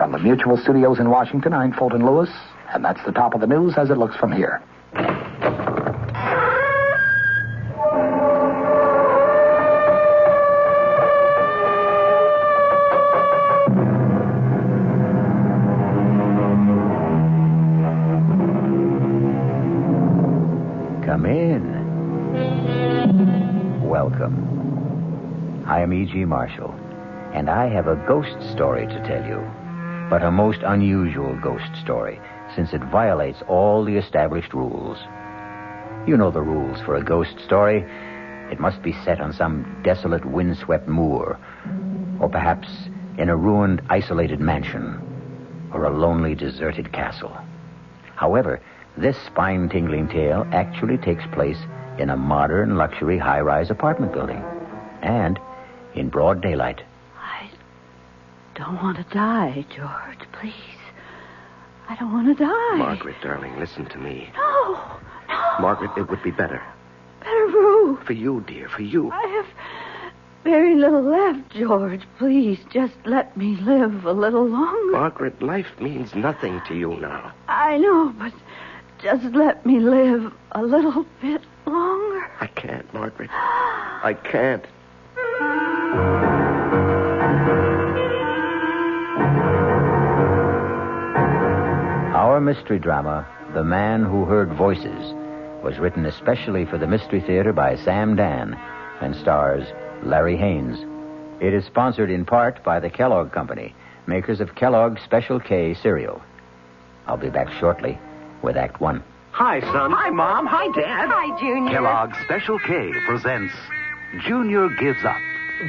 From the Mutual Studios in Washington, I'm Fulton Lewis, and that's the top of the news as it looks from here. Come in. Welcome. I am E.G. Marshall, and I have a ghost story to tell you, but a most unusual ghost story, since it violates all the established rules. You know the rules for a ghost story. It must be set on some desolate, windswept moor, or perhaps in a ruined, isolated mansion, or a lonely, deserted castle. However, this spine-tingling tale actually takes place in a modern, luxury, high-rise apartment building, and in broad daylight. I don't want to die, George, please. I don't want to die. Margaret, darling, listen to me. No. Margaret, it would be better. Better for who? For you, dear, for you. I have very little left, George. Please, just let me live a little longer. Margaret, life means nothing to you now. I know, but just let me live a little bit longer. I can't, Margaret. I can't. Our mystery drama, The Man Who Heard Voices, was written especially for the Mystery Theater by Sam Dan and stars Larry Haynes. It is sponsored in part by the Kellogg Company, makers of Kellogg's Special K cereal. I'll be back shortly with Act One. Hi, son. Hi, Mom. Hi, Dad. Hi, Junior. Kellogg's Special K presents Junior Gives Up.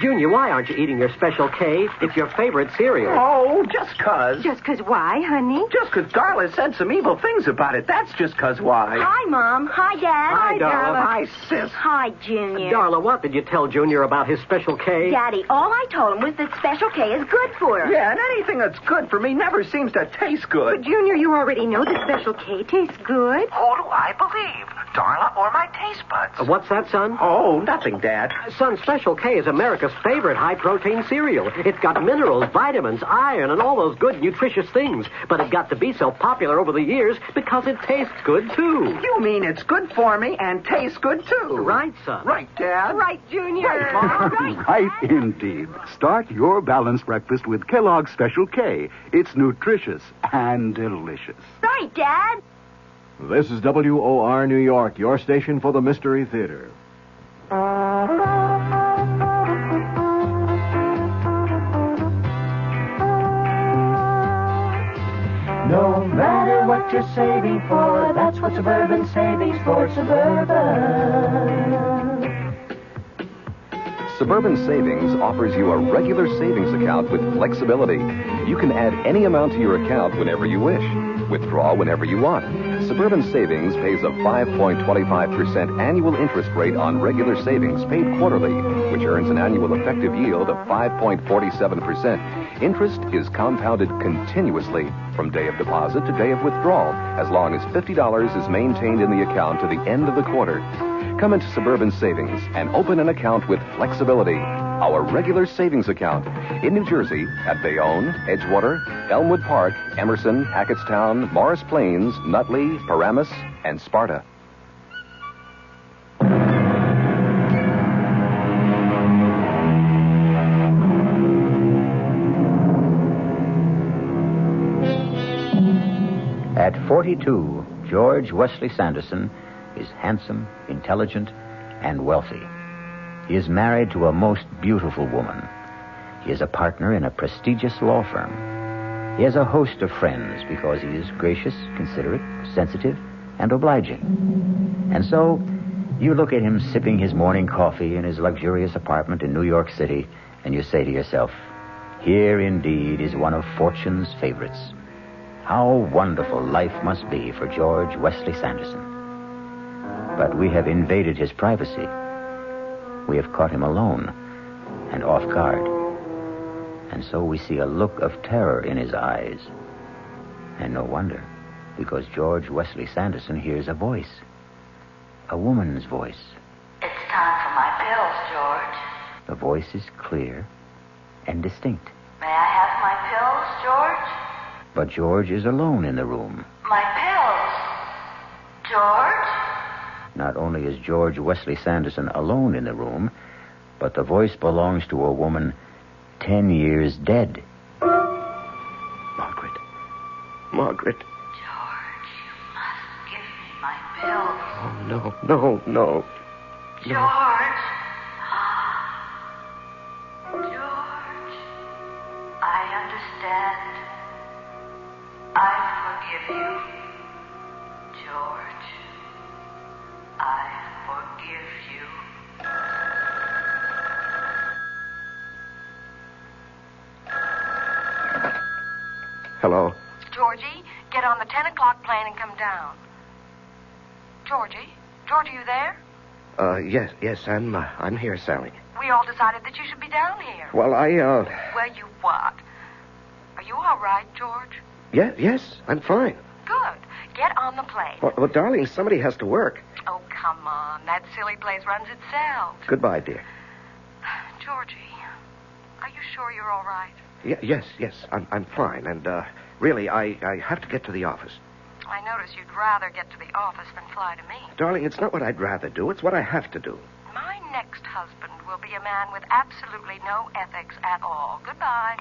Junior, why aren't you eating your Special K? It's your favorite cereal. Oh, just 'cause. Just 'cause why, honey? Just 'cause Darla said some evil things about it. That's just 'cause why. Hi, Mom. Hi, Dad. Hi, Darla. Hi, sis. Hi, Junior. Darla, what did you tell Junior about his Special K? Daddy, all I told him was that Special K is good for him. Yeah, and anything that's good for me never seems to taste But, good. Junior, you already know that Special K tastes good. Who do I believe? Darla or my taste buds? What's that, son? Oh, nothing, Dad. Son, Special K is America's favorite high-protein cereal. It's got minerals, vitamins, iron, and all those good, nutritious things. But it got to be so popular over the years because it tastes good, too. You mean it's good for me and tastes good, too. Right, son. Right, Dad. Right, Junior. Right, Mom. Right indeed. Start your balanced breakfast with Kellogg's Special K. It's nutritious and delicious. Right, Dad. This is WOR New York, your station for the Mystery Theater. No matter what you're saving for, that's what Suburban Savings for Suburban. Suburban Savings offers you a regular savings account with flexibility. You can add any amount to your account whenever you wish. Withdraw whenever you want. Suburban Savings pays a 5.25% annual interest rate on regular savings paid quarterly, which earns an annual effective yield of 5.47%. Interest is compounded continuously from day of deposit to day of withdrawal, as long as $50 is maintained in the account to the end of the quarter. Come into Suburban Savings and open an account with flexibility. Our regular savings account in New Jersey at Bayonne, Edgewater, Elmwood Park, Emerson, Hackettstown, Morris Plains, Nutley, Paramus, and Sparta. At 42, George Wesley Sanderson is handsome, intelligent, and wealthy. He is married to a most beautiful woman. He is a partner in a prestigious law firm. He has a host of friends because he is gracious, considerate, sensitive, and obliging. And so, you look at him sipping his morning coffee in his luxurious apartment in New York City, and you say to yourself, here indeed is one of fortune's favorites. How wonderful life must be for George Wesley Sanderson. But we have invaded his privacy. We have caught him alone and off guard. And so we see a look of terror in his eyes. And no wonder, because George Wesley Sanderson hears a voice. A woman's voice. It's time for my pills, George. The voice is clear and distinct. May I have my pills, George? But George is alone in the room. My pills. George? Not only is George Wesley Sanderson alone in the room, but the voice belongs to a woman 10 years dead. Margaret. George, you must give me my pills. Oh, no. George. George, I understand. I forgive you. George, I forgive you. Hello? Georgie, get on the 10 o'clock plane and come down. Georgie, are you there? Yes, I'm here, Sally. We all decided that you should be down here. Well, Well, you what? Are you all right, George? Yes, I'm fine. Good. Get on the plane. Well, darling, somebody has to work. Oh, come on. That silly place runs itself. Goodbye, dear. Georgie, are you sure you're all right? Yes, I'm fine, and, really, I have to get to the office. I notice you'd rather get to the office than fly to me. Darling, it's not what I'd rather do. It's what I have to do. My next husband will be a man with absolutely no ethics at all. Goodbye.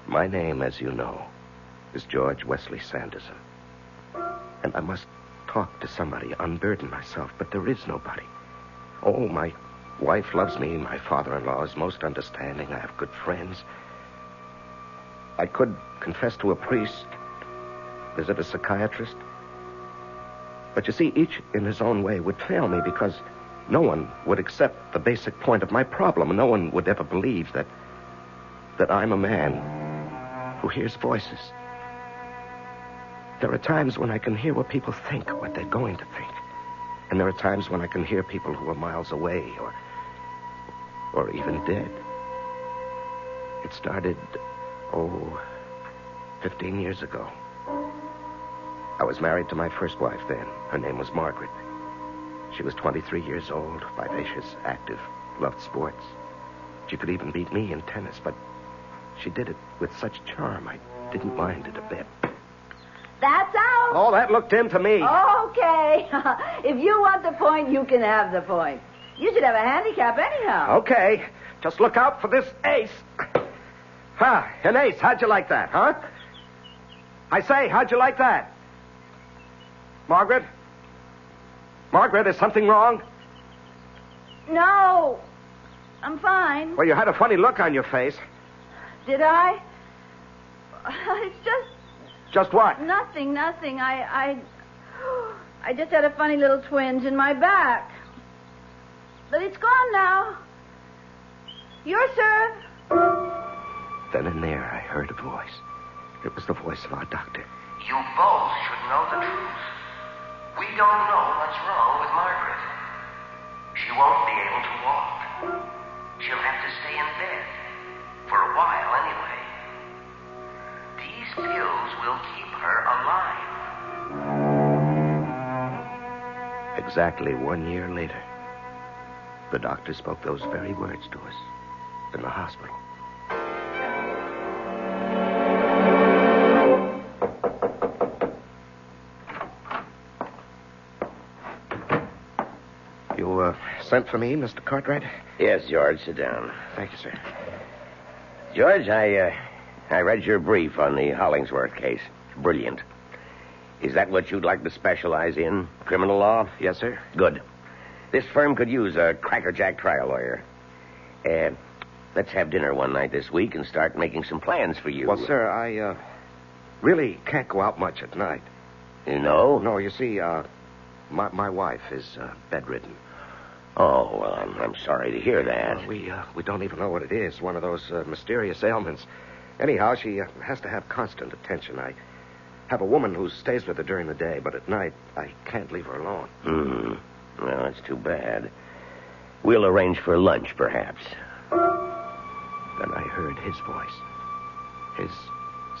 My name, as you know, is George Wesley Sanderson. And I must talk to somebody, unburden myself, but there is nobody. Oh, my wife loves me. My father-in-law is most understanding. I have good friends. I could confess to a priest, visit a psychiatrist. But you see, each in his own way would fail me because no one would accept the basic point of my problem. No one would ever believe that I'm a man who hears voices. There are times when I can hear what people think, what they're going to think. And there are times when I can hear people who are miles away or even dead. It started, 15 years ago. I was married to my first wife then. Her name was Margaret. She was 23 years old, vivacious, active, loved sports. She could even beat me in tennis, but she did it with such charm, I didn't mind it a bit. That's out. Oh, that looked into me. Okay. If you want the point, you can have the point. You should have a handicap anyhow. Okay. Just look out for this ace. An ace. How'd you like that, huh? I say, how'd you like that? Margaret? Margaret, is something wrong? No. I'm fine. Well, you had a funny look on your face. Did I? It's just... Just what? Nothing. I just had a funny little twinge in my back. But it's gone now. Your serve. Then and there, I heard a voice. It was the voice of our doctor. You both should know the truth. We don't know what's wrong with Margaret. She won't be able to walk. She'll have to stay in bed. For a while, anyway. These pills will keep her alive. Exactly 1 year later, the doctor spoke those very words to us in the hospital. You, sent for me, Mr. Cartwright? Yes, George, sit down. Thank you, sir. George, I read your brief on the Hollingsworth case. Brilliant. Is that what you'd like to specialize in? Criminal law? Yes, sir. Good. This firm could use a crackerjack trial lawyer. Let's have dinner one night this week and start making some plans for you. Well, sir, I really can't go out much at night. You know? No, you see, my wife is bedridden. Oh, well, I'm sorry to hear that. We don't even know what it is. One of those mysterious ailments. Anyhow, she has to have constant attention. I have a woman who stays with her during the day, but at night I can't leave her alone. Well, that's too bad. We'll arrange for lunch, perhaps. Then I heard his voice. His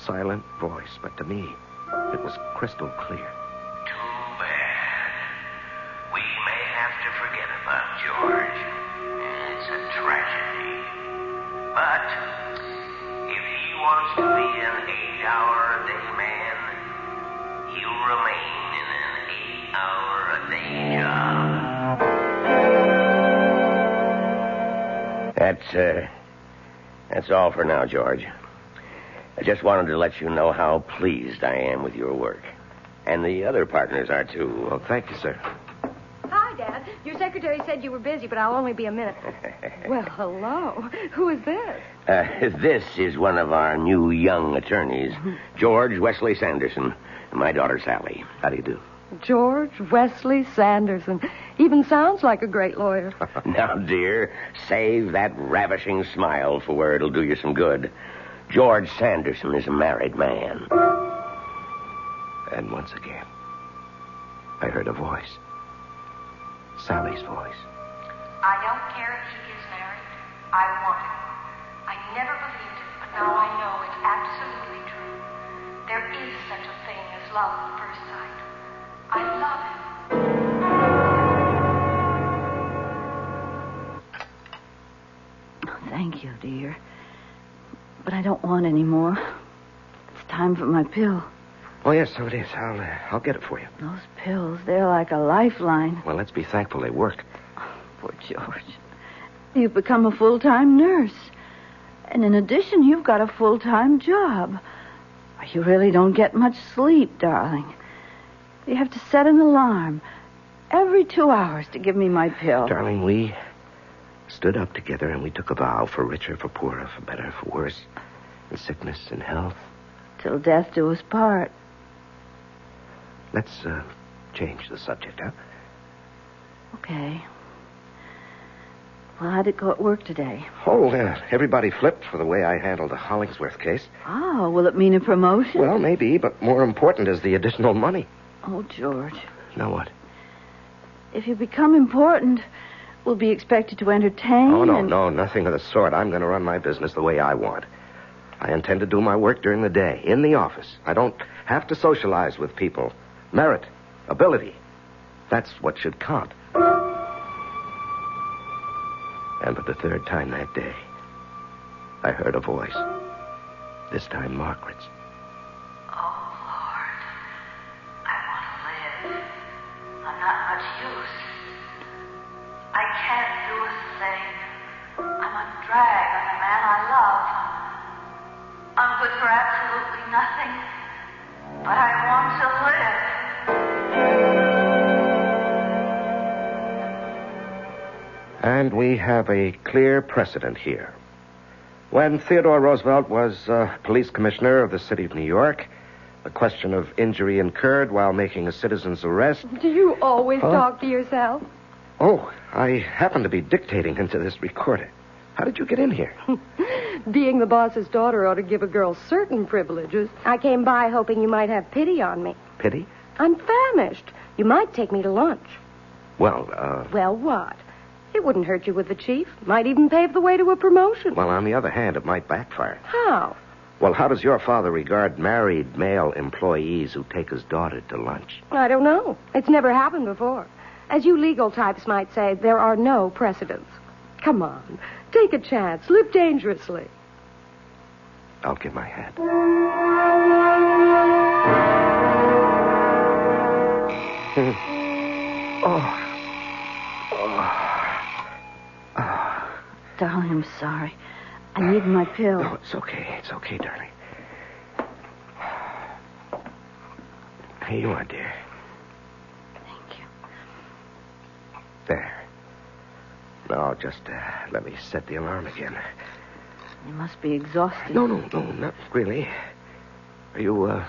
silent voice, but to me, it was crystal clear. Too bad. We may have to forget about George. It's a tragedy. But if he wants to be an 8-hour-a-day man, he'll remain in an 8-hour-a-day job. That's all for now, George. I just wanted to let you know how pleased I am with your work. And the other partners are, too. Well, thank you, sir. Hi, Dad. Your secretary said you were busy, but I'll only be a minute. Well, hello. Who is this? This is one of our new young attorneys, George Wesley Sanderson, and my daughter, Sally. How do you do? George Wesley Sanderson. Even sounds like a great lawyer. Now, dear, save that ravishing smile for where it'll do you some good. George Sanderson is a married man. And once again, I heard a voice. Sally's voice. I don't care if he is married. I want him. I never believed it, but now I know it's absolutely true. There is such a thing as love at first sight. I love him. Oh, thank you, dear. But I don't want any more. It's time for my pill. Oh, yes, so it is. I'll get it for you. Those pills, they're like a lifeline. Well, let's be thankful they work. Poor George. You've become a full-time nurse. And in addition, you've got a full-time job. You really don't get much sleep, darling. You have to set an alarm every 2 hours to give me my pill. Darling, we stood up together and we took a vow, for richer, for poorer, for better, for worse, in sickness and health. Till death do us part. Let's change the subject, huh? Okay. Well, how'd it go at work today? Oh, everybody flipped for the way I handled the Hollingsworth case. Oh, will it mean a promotion? Well, maybe, but more important is the additional money. Oh, George. Now what? If you become important, we'll be expected to entertain. Oh, no, nothing of the sort. I'm going to run my business the way I want. I intend to do my work during the day, in the office. I don't have to socialize with people. Merit, ability, that's what should count. And for the third time that day, I heard a voice. This time Margaret's. Oh, Lord. I want to live. I'm not much use. I can't do a thing. I'm a drag on the man I love. I'm good for absolutely nothing. But I want to live. And we have a clear precedent here. When Theodore Roosevelt was police commissioner of the city of New York, the question of injury incurred while making a citizen's arrest... Do you always talk to yourself? Oh, I happen to be dictating into this recorder. How did you get in here? Being the boss's daughter ought to give a girl certain privileges. I came by hoping you might have pity on me. Pity? I'm famished. You might take me to lunch. Well, Well, what? It wouldn't hurt you with the chief. Might even pave the way to a promotion. Well, on the other hand, it might backfire. How? Well, how does your father regard married male employees who take his daughter to lunch? I don't know. It's never happened before. As you legal types might say, there are no precedents. Come on. Take a chance. Live dangerously. I'll give my hand. Darling, I'm sorry. I need my pill. No, it's okay. It's okay, darling. Here you are, dear. Thank you. There. Now, just let me set the alarm again. You must be exhausted. No, not really. Are you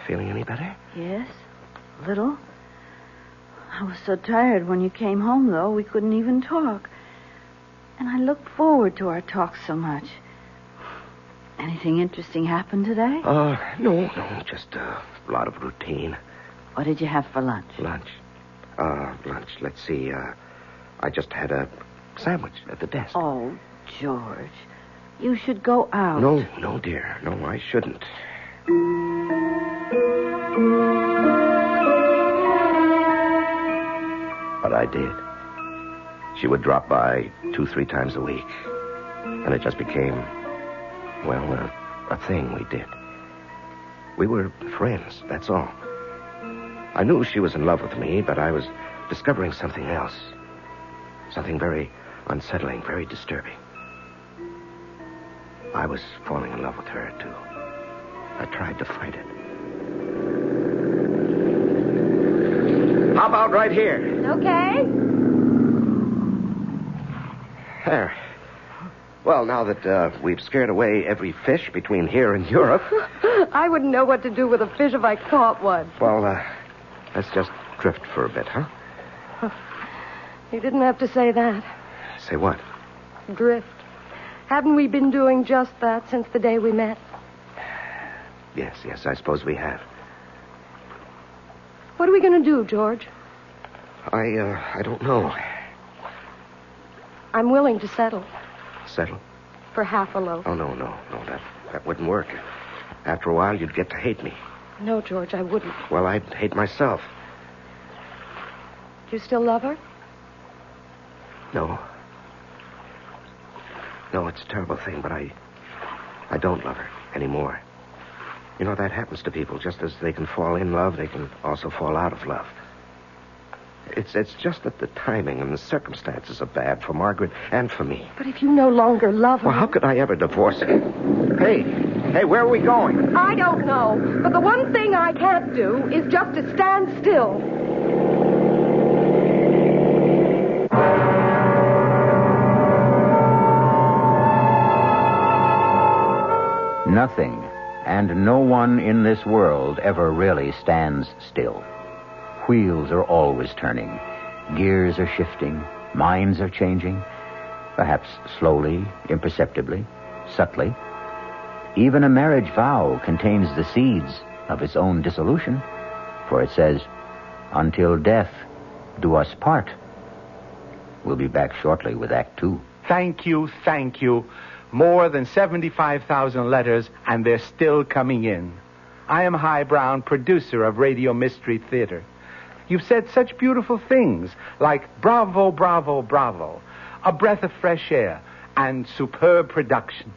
feeling any better? Yes, a little. I was so tired when you came home, though, we couldn't even talk. And I looked forward to our talk so much. Anything interesting happen today? No, just a lot of routine. What did you have for lunch? Lunch. Let's see. I just had a sandwich at the desk. Oh, George. You should go out. No, dear. No, I shouldn't. But I did. She would drop by 2-3 times a week. And it just became, well, a thing we did. We were friends, that's all. I knew she was in love with me, but I was discovering something else. Something very unsettling, very disturbing. I was falling in love with her, too. I tried to fight it. How about right here? Okay. There. Well, now that we've scared away every fish between here and Europe... I wouldn't know what to do with a fish if I caught one. Well, let's just drift for a bit, huh? You didn't have to say that. Say what? Drift. Haven't we been doing just that since the day we met? Yes, I suppose we have. What are we going to do, George? I don't know. I'm willing to settle. Settle? For half a loaf. Oh, no, that wouldn't work. After a while, you'd get to hate me. No, George, I wouldn't. Well, I'd hate myself. Do you still love her? No. No, it's a terrible thing, but I don't love her anymore. You know, that happens to people. Just as they can fall in love, they can also fall out of love. It's just that the timing and the circumstances are bad for Margaret and for me. But if you no longer love her... Well, how could I ever divorce her? Hey, where are we going? I don't know. But the one thing I can't do is just to stand still. Nothing and no one in this world ever really stands still. Wheels are always turning. Gears are shifting. Minds are changing. Perhaps slowly, imperceptibly, subtly. Even a marriage vow contains the seeds of its own dissolution. For it says, "Until death do us part." We'll be back shortly with Act 2. Thank you. More than 75,000 letters, and they're still coming in. I am Himan Brown, producer of Radio Mystery Theater. You've said such beautiful things like bravo, bravo, bravo, a breath of fresh air, and superb production.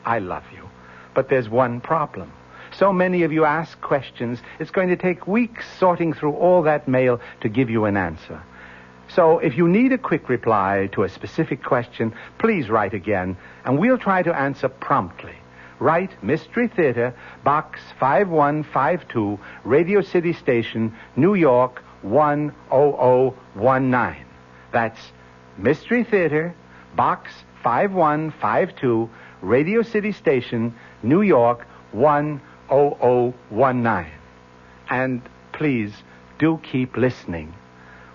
I love you. But there's one problem. So many of you ask questions, it's going to take weeks sorting through all that mail to give you an answer. So if you need a quick reply to a specific question, please write again, and we'll try to answer promptly. Write Mystery Theater, Box 5152, Radio City Station, New York, 10019. That's Mystery Theater, Box 5152, Radio City Station, New York, 10019. And please, do keep listening.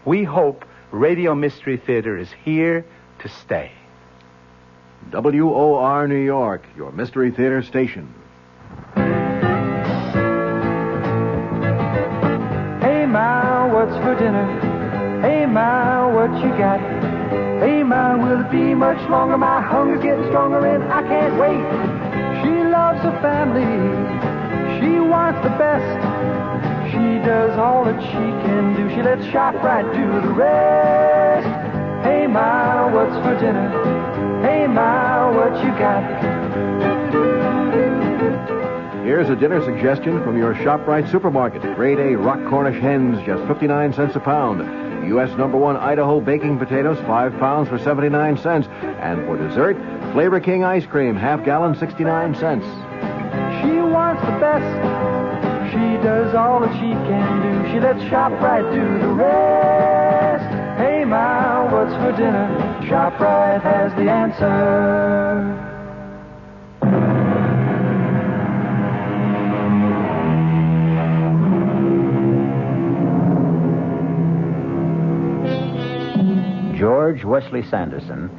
We hope Radio Mystery Theater is here to stay. WOR New York, your Mystery Theater station. Hey, Ma, what's for dinner? Hey, Ma, what you got? Hey, Ma, will it be much longer? My hunger's getting stronger and I can't wait. She loves her family. She wants the best. She does all that she can do. She lets ShopRite do the rest. Hey, Ma, what's for dinner? Hey, Ma, what you got? Here's a dinner suggestion from your ShopRite supermarket. Grade A Rock Cornish hens, just 59 cents a pound. U.S. #1 Idaho baking potatoes, 5 pounds for 79 cents. And for dessert, Flavor King ice cream, half gallon, 69 cents. She wants the best. She does all that she can do. She lets ShopRite do the rest. Hey, Ma, what's for dinner? ShopRite has the answer. George Wesley Sanderson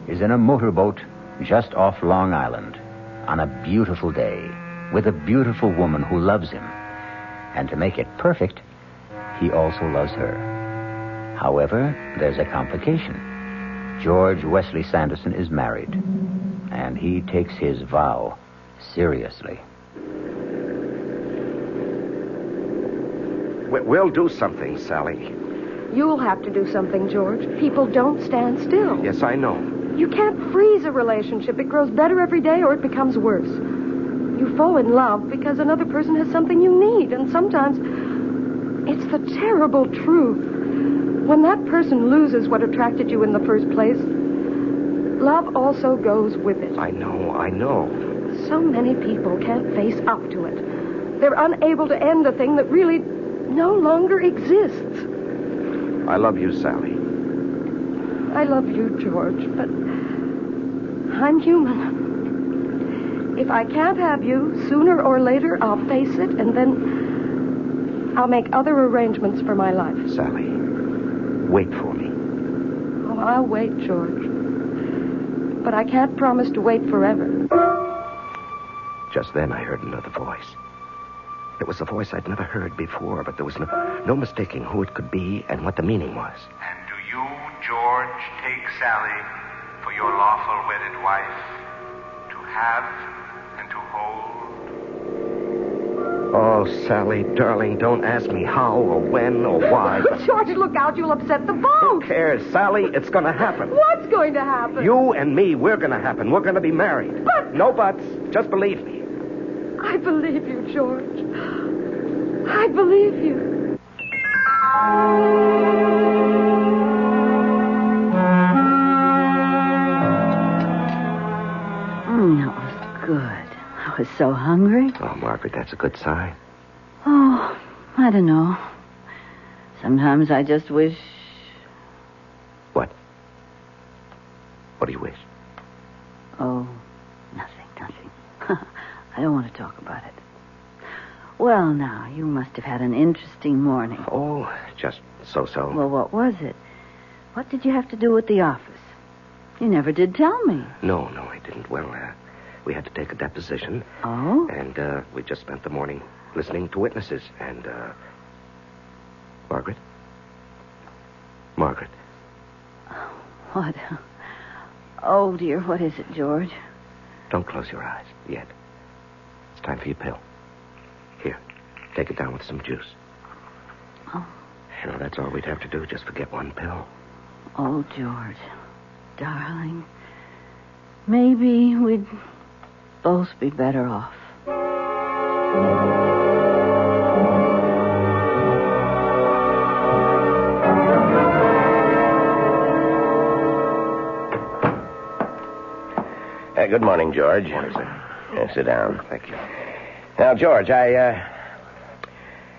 is in a motorboat just off Long Island on a beautiful day with a beautiful woman who loves him. And to make it perfect, he also loves her. However, there's a complication. George Wesley Sanderson is married, and he takes his vow seriously. We'll do something, Sally. You'll have to do something, George. People don't stand still. Yes, I know. You can't freeze a relationship. It grows better every day or it becomes worse. You You fall in love because another person has something you need, and sometimes it's the terrible truth. When that person loses what attracted you in the first place, love also goes with it. I know. So many people can't face up to it. They're unable to end a thing that really no longer exists. I love you, Sally. I love you, George, but I'm human. If I can't have you, sooner or later I'll face it, and then I'll make other arrangements for my life. Sally, wait for me. Oh, I'll wait, George. But I can't promise to wait forever. Just then I heard another voice. It was a voice I'd never heard before, but there was no mistaking who it could be and what the meaning was. And do you, George, take Sally for your lawful wedded wife to have and to hold? Oh, Sally, darling, don't ask me how or when or why. George, look out. You'll upset the boat. Who cares, Sally? It's going to happen. What's going to happen? You and me, we're going to happen. We're going to be married. But... No buts. Just believe me. I believe you, George. I believe you. That was good. I was so hungry. Oh, Margaret, that's a good sign. Oh, I don't know. Sometimes I just wish... What? What do you wish? Oh, nothing. I don't want to talk about it. Well, now, you must have had an interesting morning. Oh, just so-so. Well, what was it? What did you have to do at the office? You never did tell me. No, I didn't. Well, we had to take a deposition. Oh? And we just spent the morning listening to witnesses. And, Margaret? What? Oh, dear, what is it, George? Don't close your eyes yet. It's time for your pill. Here, take it down with some juice. Oh. You know, that's all we'd have to do, just forget one pill. Oh, George, darling, maybe we'd both be better off. Good morning, George. Morning, sir. Sit down. Thank you. Now, George, I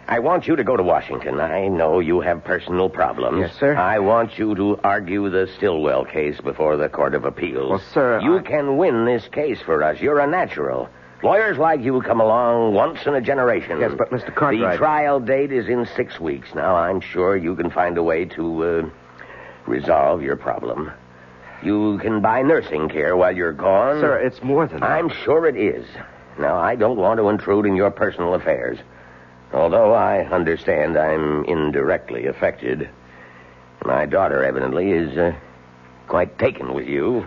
want you to go to Washington. I know you have personal problems. Yes, sir. I want you to argue the Stillwell case before the Court of Appeals. Well, sir, you can win this case for us. You're a natural. Lawyers like you come along once in a generation. Yes, but Mr. Cartwright... The trial date is in 6 weeks. Now, I'm sure you can find a way to resolve your problem. You can buy nursing care while you're gone. Sir, it's more than that. I'm sure it is. Now, I don't want to intrude in your personal affairs. Although I understand I'm indirectly affected. My daughter, evidently, is quite taken with you.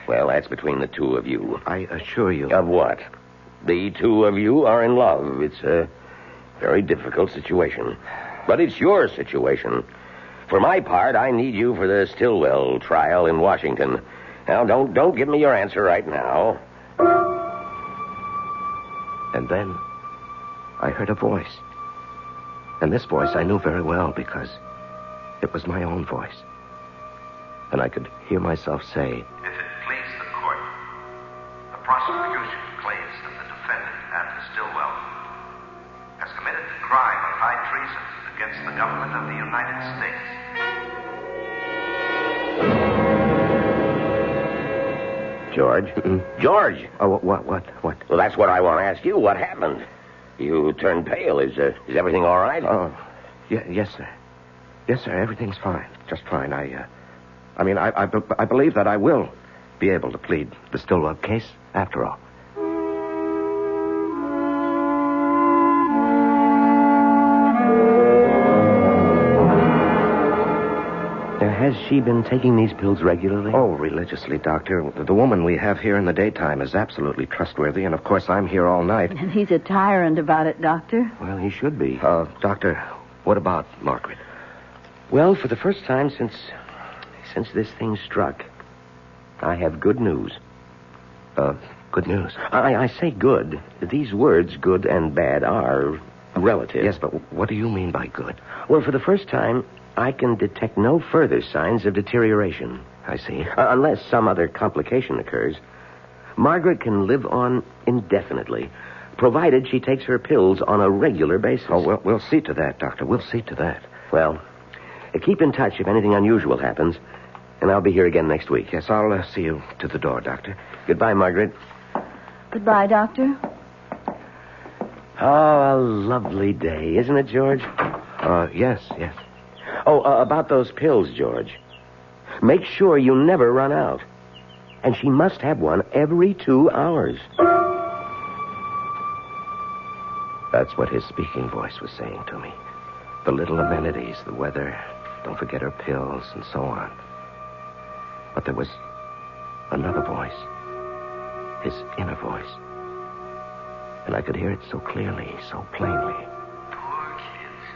Well, that's between the two of you. I assure you. Of what? The two of you are in love. It's a very difficult situation. But it's your situation. For my part, I need you for the Stillwell trial in Washington. Now, don't give me your answer right now. And then I heard a voice. And this voice I knew very well because it was my own voice. And I could hear myself say, If it please the court, the prosecution claims that the defendant, Agnes Stillwell, has committed the crime of high treason against the government of the United States. George? George! Oh, what? Well, that's what I want to ask you. What happened? You turned pale. Is everything all right? Oh, yes, sir. Yes, sir, everything's fine. Just fine. I believe that I will be able to plead the Stillwell case after all. Has she been taking these pills regularly? Oh, religiously, Doctor. The woman we have here in the daytime is absolutely trustworthy, and of course I'm here all night. And he's a tyrant about it, Doctor. Well, he should be. Doctor, what about Margaret? Well, for the first time since this thing struck, I have good news. Good news. I say good. These words, good and bad, are relative. Yes, but what do you mean by good? Well, for the first time, I can detect no further signs of deterioration. I see. Unless some other complication occurs. Margaret can live on indefinitely, provided she takes her pills on a regular basis. Oh, we'll see to that, Doctor. We'll see to that. Well, keep in touch if anything unusual happens, and I'll be here again next week. Yes, I'll see you to the door, Doctor. Goodbye, Margaret. Goodbye, Doctor. Oh, a lovely day, isn't it, George? Yes. Oh, about those pills, George. Make sure you never run out. And she must have one every 2 hours. That's what his speaking voice was saying to me. The little amenities, the weather, don't forget her pills, and so on. But there was another voice. His inner voice. And I could hear it so clearly, so plainly. Poor kids.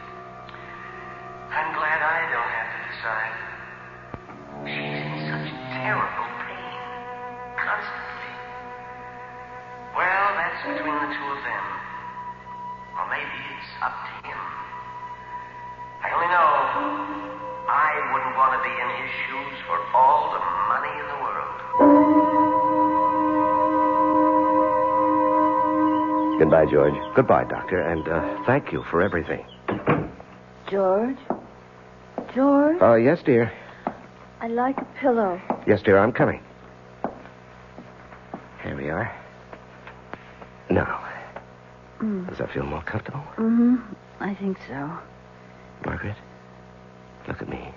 I'm glad I don't have to decide. She's in such terrible pain. Constantly. Well, that's between the two of them. Or maybe it's up to him. I only know I wouldn't want to be in his shoes for all the money in the world. Goodbye, George. Goodbye, Doctor, and thank you for everything. George? George? Yes, dear. I'd like a pillow. Yes, dear, I'm coming. Here we are. Now, does that feel more comfortable? Mm-hmm. I think so. Margaret, look at me.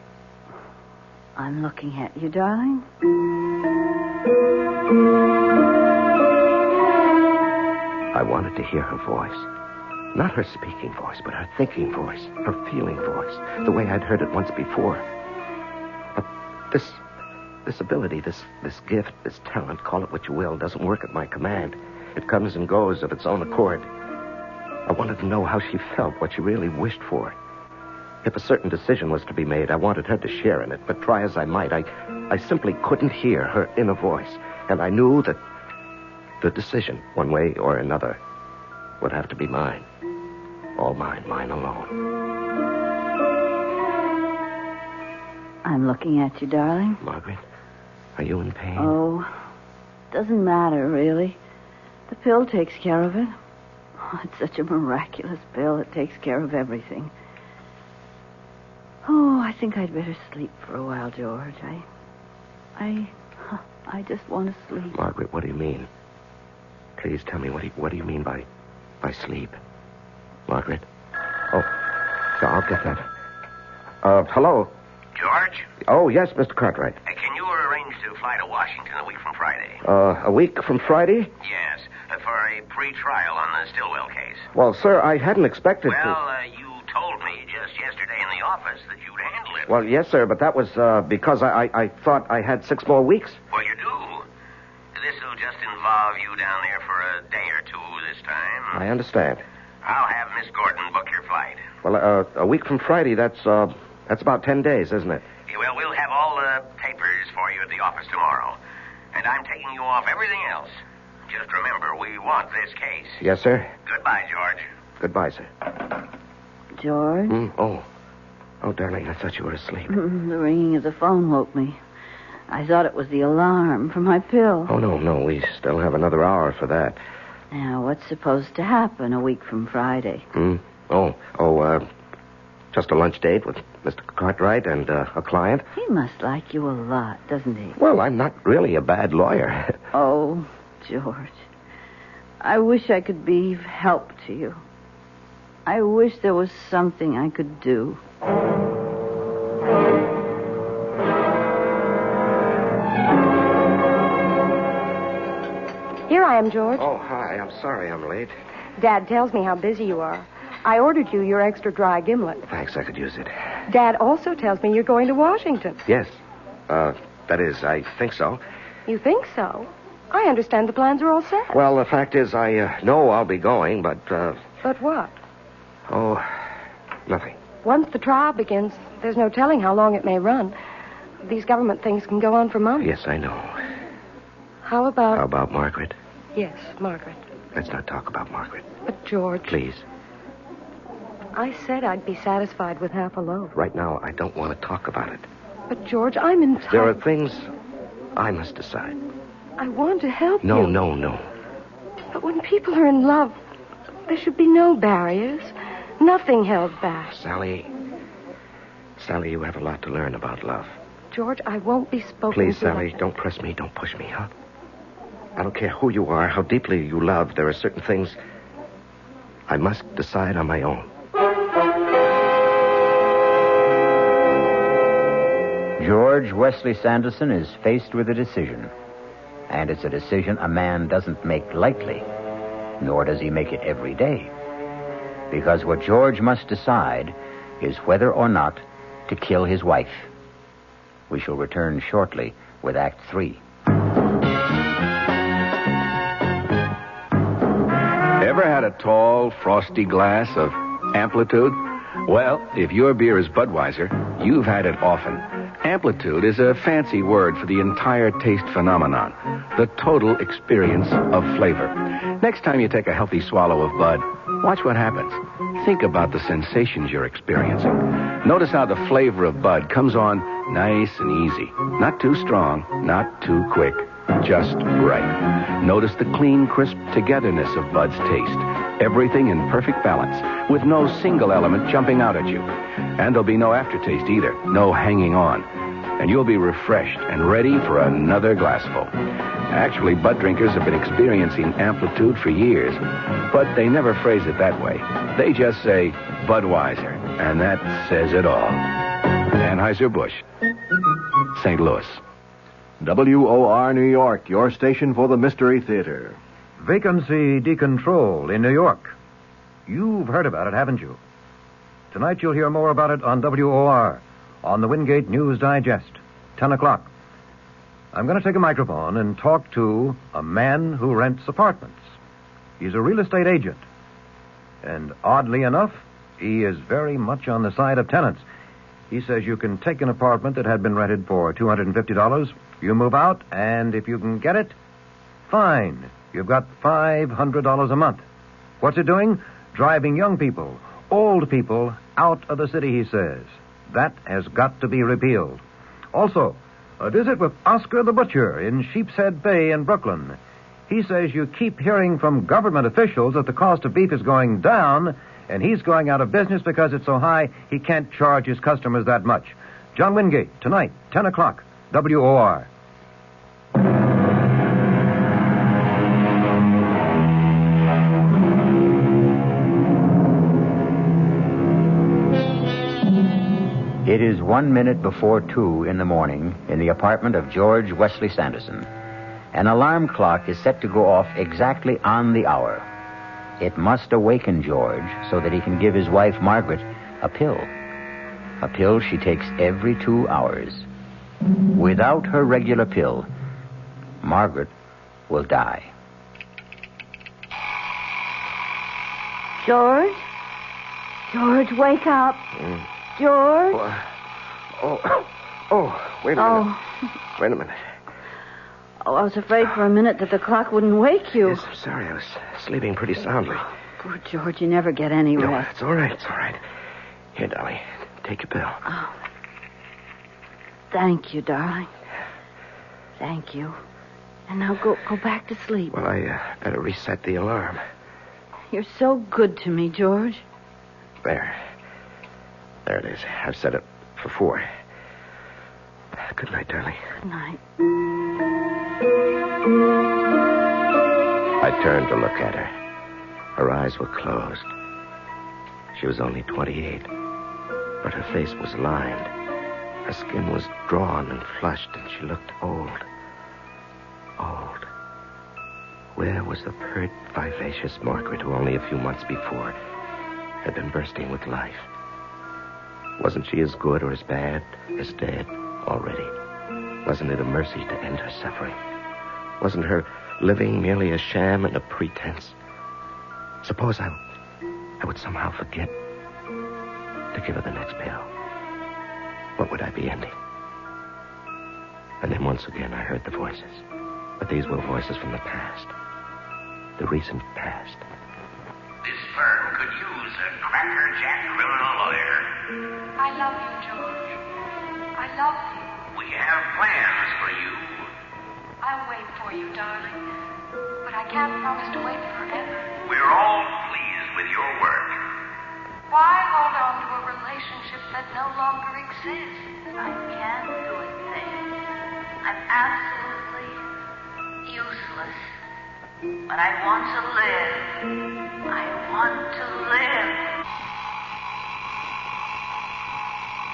I'm looking at you, darling. I wanted to hear her voice. Not her speaking voice, but her thinking voice, her feeling voice, the way I'd heard it once before. But this ability, this gift, this talent, call it what you will, doesn't work at my command. It comes and goes of its own accord. I wanted to know how she felt, what she really wished for. If a certain decision was to be made, I wanted her to share in it, but try as I might, I simply couldn't hear her inner voice. And I knew that the decision, one way or another, would have to be mine. All mine, mine alone. I'm looking at you, darling. Margaret, are you in pain? Oh, doesn't matter, really. The pill takes care of it. Oh, it's such a miraculous pill. It takes care of everything. Oh, I think I'd better sleep for a while, George. I just want to sleep. Margaret, what do you mean? Please tell me, what do you mean by sleep? Margaret? Oh, yeah, I'll get that. Hello? George? Oh, yes, Mr. Cartwright. Can you arrange to fly to Washington a week from Friday? A week from Friday? Yes, for a pre-trial on the Stillwell case. Well, sir, I hadn't expected to... You told me just yesterday in the office that you'd handle it. Well, yes, sir, but that was because I thought I had 6 more weeks. Well, you do. This'll just involve you down there for a day or two this time. I understand. I'll have Miss Gordon book your flight. Well, a week from Friday, that's about 10 days, isn't it? Yeah, well, we'll have all the papers for you at the office tomorrow. And I'm taking you off everything else. Just remember, we want this case. Yes, sir. Goodbye, George. Goodbye, sir. George? Oh, darling, I thought you were asleep. The ringing of the phone woke me. I thought it was the alarm for my pill. Oh, no, we still have another hour for that. Now, what's supposed to happen a week from Friday? Just a lunch date with Mr. Cartwright and a client. He must like you a lot, doesn't he? Well, I'm not really a bad lawyer. Oh, George. I wish I could be of help to you. I wish there was something I could do. Here I am, George. Oh, hi. I'm sorry I'm late. Dad tells me how busy you are. I ordered you your extra dry gimlet. Thanks, I could use it. Dad also tells me you're going to Washington. Yes. That is, I think so. You think so? I understand the plans are all set. Well, the fact is, I know I'll be going, but, But what? Oh, nothing. Once the trial begins, there's no telling how long it may run. These government things can go on for months. Yes, I know. How about... How about Margaret? Yes, Margaret. Let's not talk about Margaret. But, George... Please. I said I'd be satisfied with half a loaf. Right now, I don't want to talk about it. But, George, I'm entitled... There are things I must decide. I want to help you. No. But when people are in love, there should be no barriers. Nothing held back. Sally, you have a lot to learn about love. George, I won't be spoken Please, to Sally, like... don't press me. Don't push me, huh? I don't care who you are, how deeply you love. There are certain things I must decide on my own. George Wesley Sanderson is faced with a decision. And it's a decision a man doesn't make lightly, nor does he make it every day. Because what George must decide is whether or not to kill his wife. We shall return shortly with Act 3. Ever had a tall, frosty glass of Amplitude? Well, if your beer is Budweiser, you've had it often. Amplitude is a fancy word for the entire taste phenomenon, the total experience of flavor. Next time you take a healthy swallow of Bud, watch what happens. Think about the sensations you're experiencing. Notice how the flavor of Bud comes on nice and easy. Not too strong, not too quick, just right. Notice the clean, crisp togetherness of Bud's taste. Everything in perfect balance, with no single element jumping out at you. And there'll be no aftertaste either, no hanging on. And you'll be refreshed and ready for another glassful. Actually, Bud drinkers have been experiencing Amplitude for years, but they never phrase it that way. They just say Budweiser, and that says it all. Anheuser-Busch, St. Louis. WOR New York, your station for the Mystery Theater. Vacancy decontrol in New York. You've heard about it, haven't you? Tonight you'll hear more about it on WOR, on the Wingate News Digest, 10 o'clock. I'm going to take a microphone and talk to a man who rents apartments. He's a real estate agent. And oddly enough, he is very much on the side of tenants. He says you can take an apartment that had been rented for $250, you move out, and if you can get it, fine. You've got $500 a month. What's it doing? Driving young people, old people, out of the city, he says. That has got to be repealed. Also, a visit with Oscar the Butcher in Sheepshead Bay in Brooklyn. He says you keep hearing from government officials that the cost of beef is going down, and he's going out of business because it's so high he can't charge his customers that much. John Wingate, tonight, 10 o'clock, WOR. It is 1 minute before 2 in the morning in the apartment of George Wesley Sanderson. An alarm clock is set to go off exactly on the hour. It must awaken George so that he can give his wife, Margaret, a pill. A pill she takes every 2 hours. Without her regular pill, Margaret will die. George? George, wake up. George? Wait a minute. Wait a minute. Oh, I was afraid for a minute that the clock wouldn't wake you. Yes, I'm sorry. I was sleeping pretty soundly. Poor George, you never get any No, rest. it's all right. It's all right. Here, darling, take your pill. Oh. Thank you, darling. Thank you. And now go back to sleep. Well, I better reset the alarm. You're so good to me, George. There it is. I've set it for 4. Good night, darling. Good night. I turned to look at her. Her eyes were closed. She was only 28, but her face was lined. Her skin was drawn and flushed, and she looked old. Old. Where was the pert, vivacious Margaret who only a few months before had been bursting with life? Wasn't she as good or as bad as dead already? Wasn't it a mercy to end her suffering? Wasn't her living merely a sham and a pretense? Suppose I would somehow forget to give her the next pill. What would I be ending? And then once again I heard the voices. But these were voices from the past. the recent past. This firm could use a crackerjack criminal lawyer. I love you, George. I love you. We have plans for you. I'll wait for you, darling. But I can't promise to wait forever. We're all pleased with your work. Why hold on to a relationship that no longer exists? I can't do a thing. I'm absolutely useless. But I want to live. I want to live.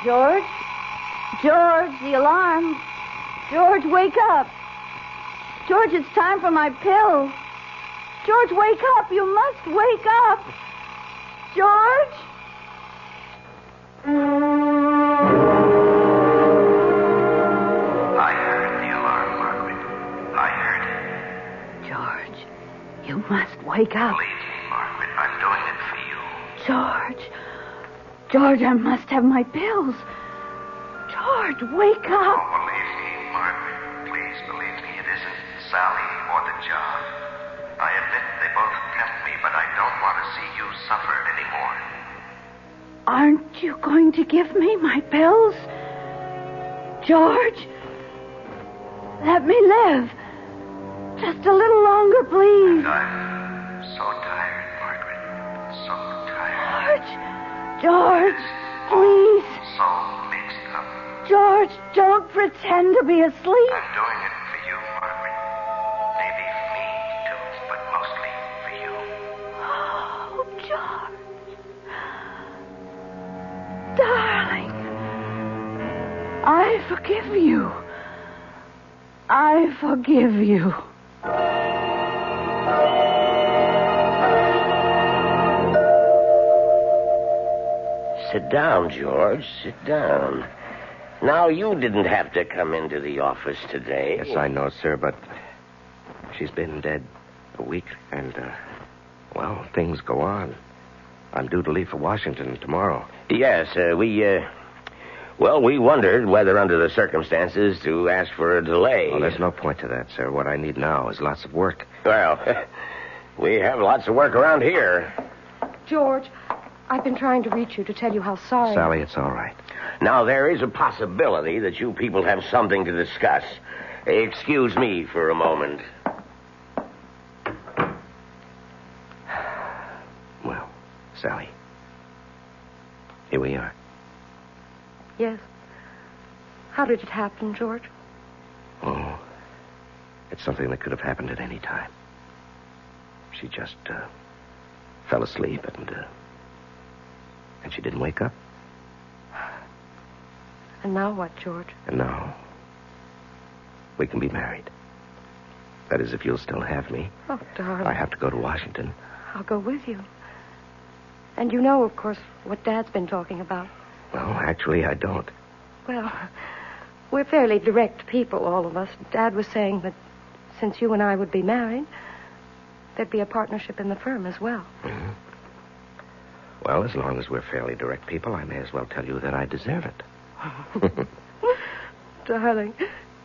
George? George, the alarm. George, wake up. George, it's time for my pill. George, wake up. You must wake up. George? I heard the alarm, Margaret. I heard it. George, you must wake up. Believe me, Margaret, I'm doing it for you. George. George, I must have my pills. George, wake up. Oh, believe me, Margaret. Please believe me. It isn't Sally or the job. I admit they both tempt me, but I don't want to see you suffer anymore. Aren't you going to give me my pills? George, let me live. Just a little longer, please. I'm so tired, Margaret. So tired. George, please. So mixed up. George, don't pretend to be asleep. I'm doing it for you, Margaret. Maybe for me, too, but mostly for you. Oh, George. Darling. I forgive you. I forgive you. Sit down, George. Sit down. Now, you didn't have to come into the office today. Yes, I know, sir, but she's been dead a week, and, well, things go on. I'm due to leave for Washington tomorrow. Yes, we wondered whether, under the circumstances, to ask for a delay. Oh, there's no point to that, sir. What I need now is lots of work. Well, we have lots of work around here. George, I've been trying to reach you to tell you how sorry... Sally, it's all right. Now, there is a possibility that you people have something to discuss. Excuse me for a moment. Well, Sally, here we are. Yes. How did it happen, George? Oh, it's something that could have happened at any time. She just fell asleep and she didn't wake up. And now what, George? And now we can be married. That is, if you'll still have me. Oh, darling. I have to go to Washington. I'll go with you. And you know, of course, what Dad's been talking about. Well, actually, I don't. Well, we're fairly direct people, all of us. Dad was saying that since you and I would be married, there'd be a partnership in the firm as well. Mm-hmm. Well, as long as we're fairly direct people, I may as well tell you that I deserve it. Darling,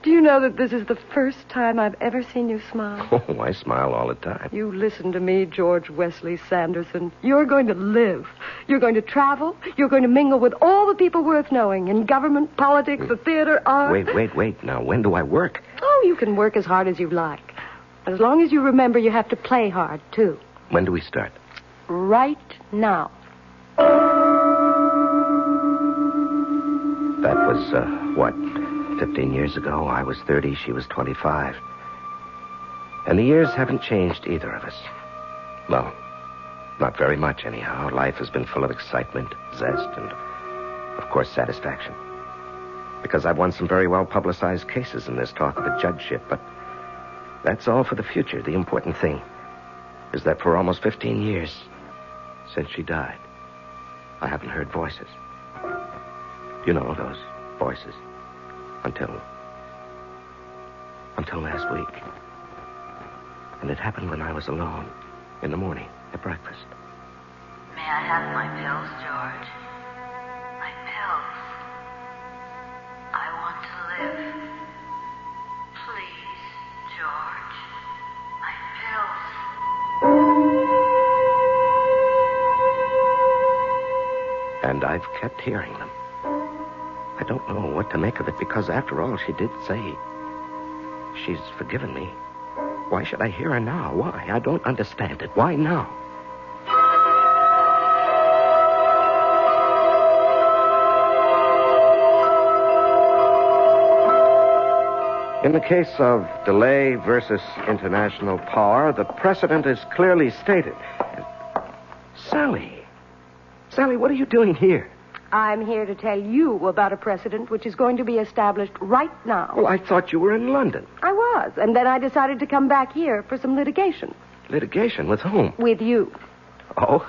do you know that this is the first time I've ever seen you smile? Oh, I smile all the time. You listen to me, George Wesley Sanderson. You're going to live. You're going to travel. You're going to mingle with all the people worth knowing in government, politics, the theater, art. Wait. Now, when do I work? Oh, you can work as hard as you like. As long as you remember you have to play hard, too. When do we start? Right now. That was, 15 years ago? I was 30, she was 25. And the years haven't changed either of us. Well, not very much, anyhow. Life has been full of excitement, zest, and, of course, satisfaction. Because I've won some very well-publicized cases in this talk of a judgeship, but that's all for the future. The important thing is that for almost 15 years since she died, I haven't heard voices. You know, those voices. Until last week. And it happened when I was alone in the morning at breakfast. May I have my pills, George? My pills. I want to live. Please, George. My pills. I've kept hearing them. I don't know what to make of it because, after all, she did say she's forgiven me. Why should I hear her now? Why? I don't understand it. Why now? In the case of delay versus international power, the precedent is clearly stated. Sally. Sally, what are you doing here? I'm here to tell you about a precedent which is going to be established right now. Well, I thought you were in London. I was, and then I decided to come back here for some litigation. Litigation? With whom? With you. Oh?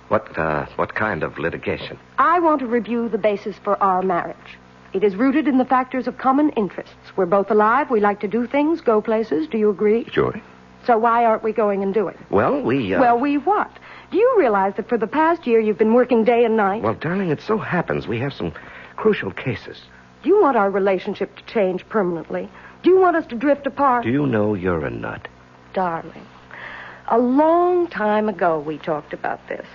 What kind of litigation? I want to review the basis for our marriage. It is rooted in the factors of common interests. We're both alive. We like to do things, go places. Do you agree? Sure. So why aren't we going and doing? Well, we... Well, we what? Do you realize that for the past year you've been working day and night? Well, darling, it so happens we have some crucial cases. Do you want our relationship to change permanently? Do you want us to drift apart? Do you know you're a nut? Darling, a long time ago we talked about this.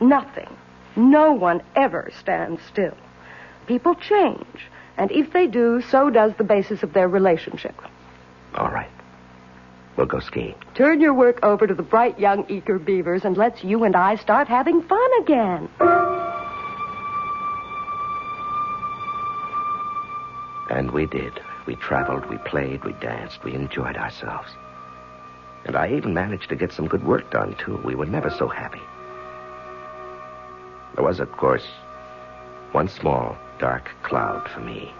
Nothing, no one ever stands still. People change, and if they do, so does the basis of their relationship. All right. We'll go skiing. Turn your work over to the bright young eager beavers, and let's you and I start having fun again. And we did. We traveled, we played, we danced, we enjoyed ourselves. And I even managed to get some good work done, too. We were never so happy. There was, of course, one small, dark cloud for me.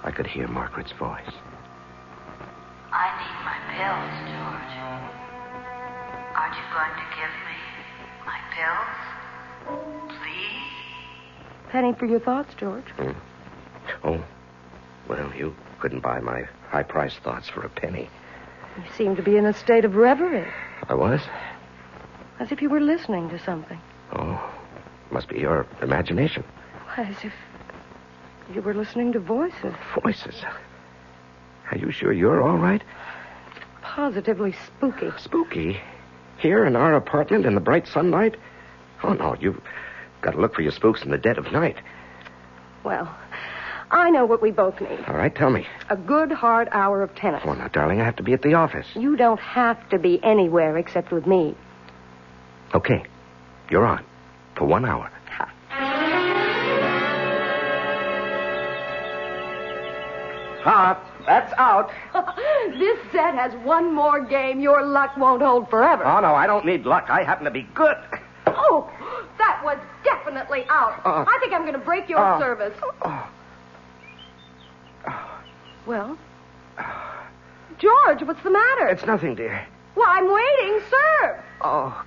I could hear Margaret's voice. I need my pills, George. Aren't you going to give me my pills? Please? Penny for your thoughts, George. Oh, well, you couldn't buy my high-priced thoughts for a penny. You seem to be in a state of reverie. I was? As if you were listening to something. Oh, must be your imagination. Why, as if you were listening to voices. Voices? Are you sure you're all right? Positively spooky. Spooky? Here in our apartment in the bright sunlight? Oh, no, you've got to look for your spooks in the dead of night. Well, I know what we both need. All right, tell me. A good, hard hour of tennis. Oh, now, darling, I have to be at the office. You don't have to be anywhere except with me. Okay. You're on. For 1 hour. That's out. This set has one more game. Your luck won't hold forever. Oh, no, I don't need luck. I happen to be good. Oh, that was definitely out. I think I'm going to break your service. Well? George, what's the matter? It's nothing, dear. Well, I'm waiting. Serve. Oh.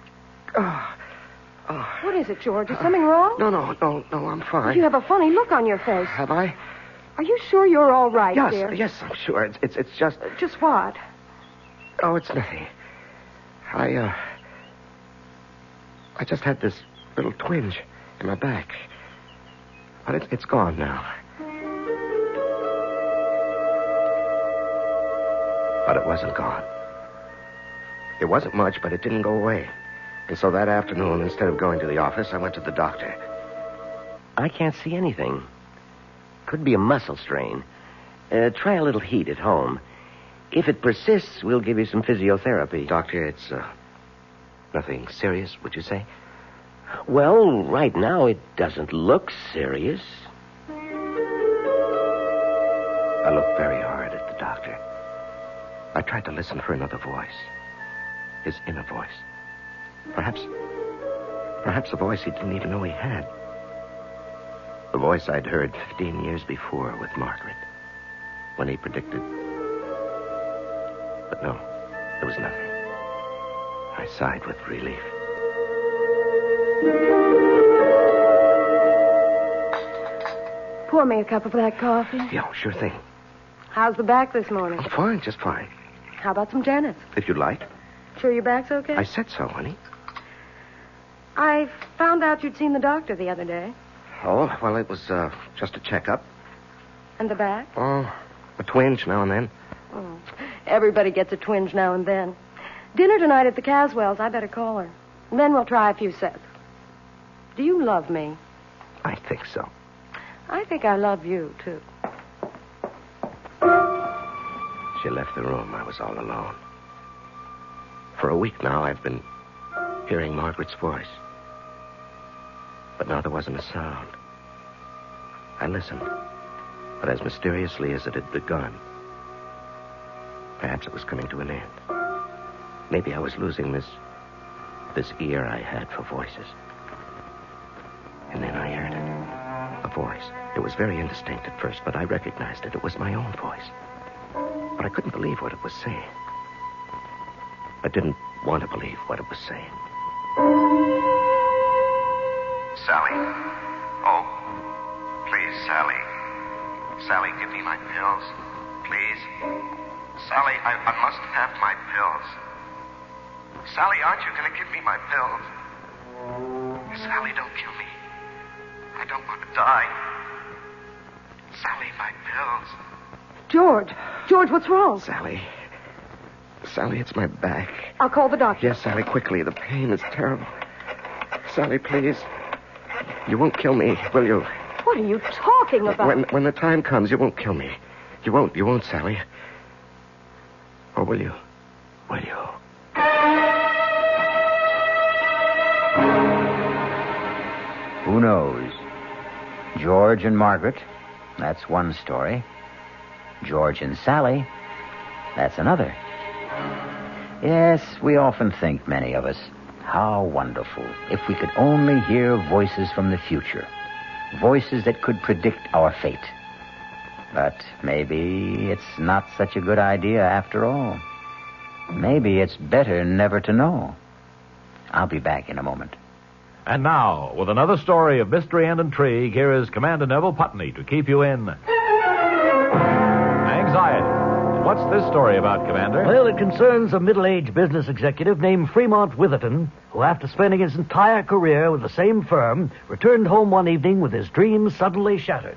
What is it, George? Is something wrong? No, I'm fine. You have a funny look on your face. Have I? Are you sure you're all right, dear? Yes, I'm sure. It's just... Just what? Oh, it's nothing. I just had this little twinge in my back. But it's gone now. But it wasn't gone. It wasn't much, but it didn't go away. And so that afternoon, instead of going to the office, I went to the doctor. I can't see anything. Could be a muscle strain. Try a little heat at home. If it persists, we'll give you some physiotherapy. Doctor, it's nothing serious, would you say? Well, right now it doesn't look serious. I looked very hard at the doctor. I tried to listen for another voice. His inner voice. Perhaps a voice he didn't even know he had. The voice I'd heard 15 years before with Margaret, when he predicted. But no, there was nothing. I sighed with relief. Pour me a cup of that coffee. Yeah, sure thing. How's the back this morning? Fine, just fine. How about some tennis? If you'd like. Sure your back's okay? I said so, honey. I found out you'd seen the doctor the other day. Oh, well, it was just a checkup. And the back? Oh, a twinge now and then. Oh, everybody gets a twinge now and then. Dinner tonight at the Caswells. I better call her. And then we'll try a few sets. Do you love me? I think so. I think I love you, too. She left the room. I was all alone. For a week now, I've been hearing Margaret's voice. But now there wasn't a sound. I listened. But as mysteriously as it had begun, perhaps it was coming to an end. Maybe I was losing this ear I had for voices. And then I heard it. A voice. It was very indistinct at first, but I recognized it. It was my own voice. But I couldn't believe what it was saying. I didn't want to believe what it was saying. Sally. Oh, please, Sally. Sally, give me my pills. Please. Sally, I must have my pills. Sally, aren't you going to give me my pills? Sally, don't kill me. I don't want to die. Sally, my pills. George, what's wrong? Sally, it's my back. I'll call the doctor. Yes, Sally, quickly. The pain is terrible. Sally, please. You won't kill me, will you? What are you talking about? When the time comes, you won't kill me. You won't, Sally. Or will you? Will you? Who knows? George and Margaret, that's one story. George and Sally, that's another. Yes, we often think, many of us, how wonderful if we could only hear voices from the future. Voices that could predict our fate. But maybe it's not such a good idea after all. Maybe it's better never to know. I'll be back in a moment. And now, with another story of mystery and intrigue, here is Commander Neville Putney to keep you in anxiety. What's this story about, Commander? Well, it concerns a middle-aged business executive named Fremont Witherton, who, after spending his entire career with the same firm, returned home one evening with his dreams suddenly shattered.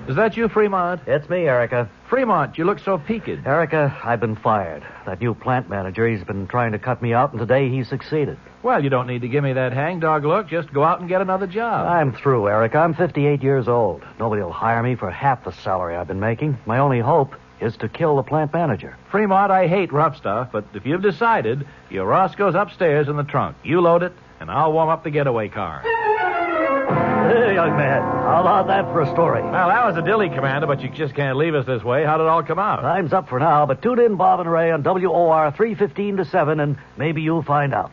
Is that you, Fremont? It's me, Erica. Fremont, you look so peaked. Erica, I've been fired. That new plant manager, he's been trying to cut me out, and today he succeeded. Well, you don't need to give me that hangdog look. Just go out and get another job. I'm through, Erica. I'm 58 years old. Nobody will hire me for half the salary I've been making. My only hope is to kill the plant manager. Fremont, I hate rough stuff, but if you've decided, your Roscoe's upstairs in the trunk. You load it, and I'll warm up the getaway car. Hey, young man, how about that for a story? Well, that was a dilly, Commander, but you just can't leave us this way. How did it all come out? Time's up for now, but tune in, Bob and Ray, on WOR 3:15 to 7, and maybe you'll find out.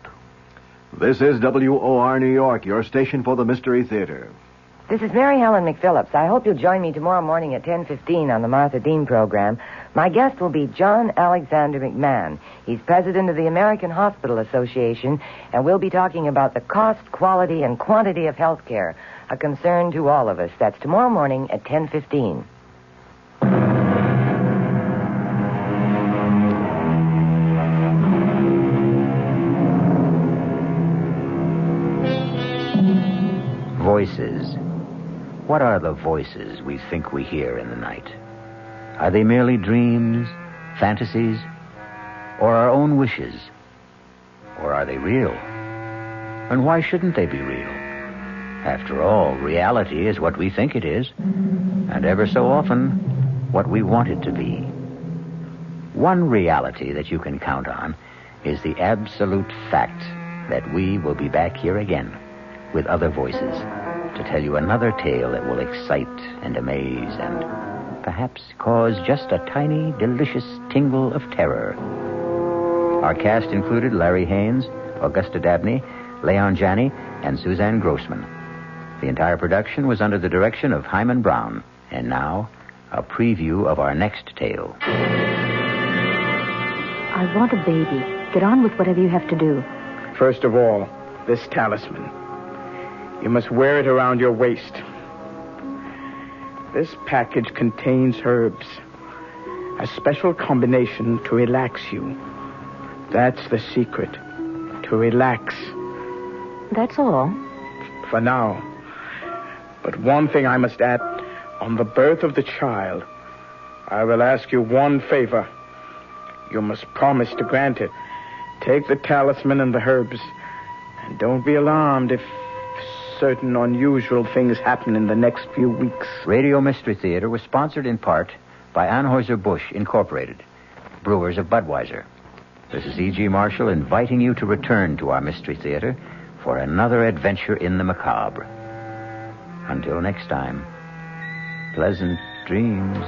This is WOR New York, your station for the Mystery Theater. This is Mary Helen McPhillips. I hope you'll join me tomorrow morning at 10:15 on the Martha Dean program. My guest will be John Alexander McMahon. He's president of the American Hospital Association, and we'll be talking about the cost, quality, and quantity of health care, a concern to all of us. That's tomorrow morning at 10:15. Voices. What are the voices we think we hear in the night? Are they merely dreams, fantasies, or our own wishes? Or are they real? And why shouldn't they be real? After all, reality is what we think it is, and ever so often, what we want it to be. One reality that you can count on is the absolute fact that we will be back here again with other voices to tell you another tale that will excite and amaze and perhaps cause just a tiny, delicious tingle of terror. Our cast included Larry Haynes, Augusta Dabney, Leon Janney, and Suzanne Grossman. The entire production was under the direction of Himan Brown. And now, a preview of our next tale. I want a baby. Get on with whatever you have to do. First of all, this talisman. You must wear it around your waist. This package contains herbs. A special combination to relax you. That's the secret. To relax. That's all? For now. But one thing I must add. On the birth of the child, I will ask you one favor. You must promise to grant it. Take the talisman and the herbs. And don't be alarmed if certain unusual things happen in the next few weeks. Radio Mystery Theater was sponsored in part by Anheuser-Busch Incorporated, brewers of Budweiser. This is E.G. Marshall inviting you to return to our Mystery Theater for another adventure in the macabre. Until next time, pleasant dreams.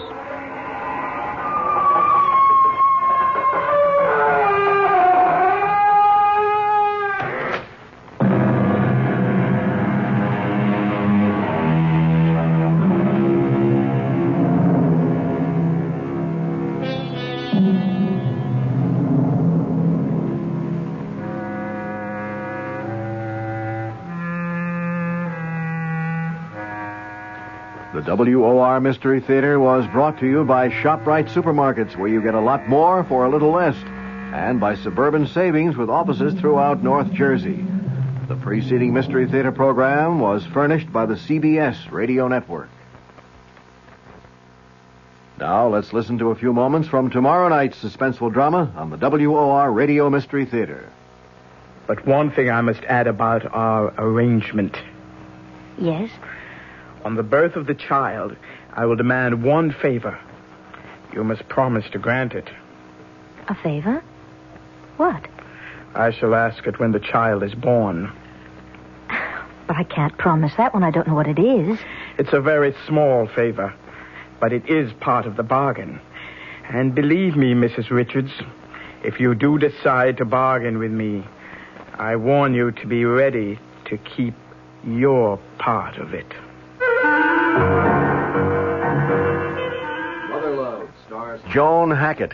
The WOR Mystery Theater was brought to you by ShopRite Supermarkets, where you get a lot more for a little less, and by Suburban Savings with offices throughout North Jersey. The preceding Mystery Theater program was furnished by the CBS Radio Network. Now let's listen to a few moments from tomorrow night's suspenseful drama on the WOR Radio Mystery Theater. But one thing I must add about our arrangement. Yes? On the birth of the child, I will demand one favor. You must promise to grant it. A favor? What? I shall ask it when the child is born. But I can't promise that when I don't know what it is. It's a very small favor, but it is part of the bargain. And believe me, Mrs. Richards, if you do decide to bargain with me, I warn you to be ready to keep your part of it. Mother Love stars Joan Hackett.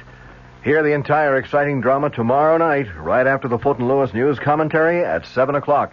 Hear the entire exciting drama tomorrow night, right after the Fulton Lewis News commentary at 7 o'clock.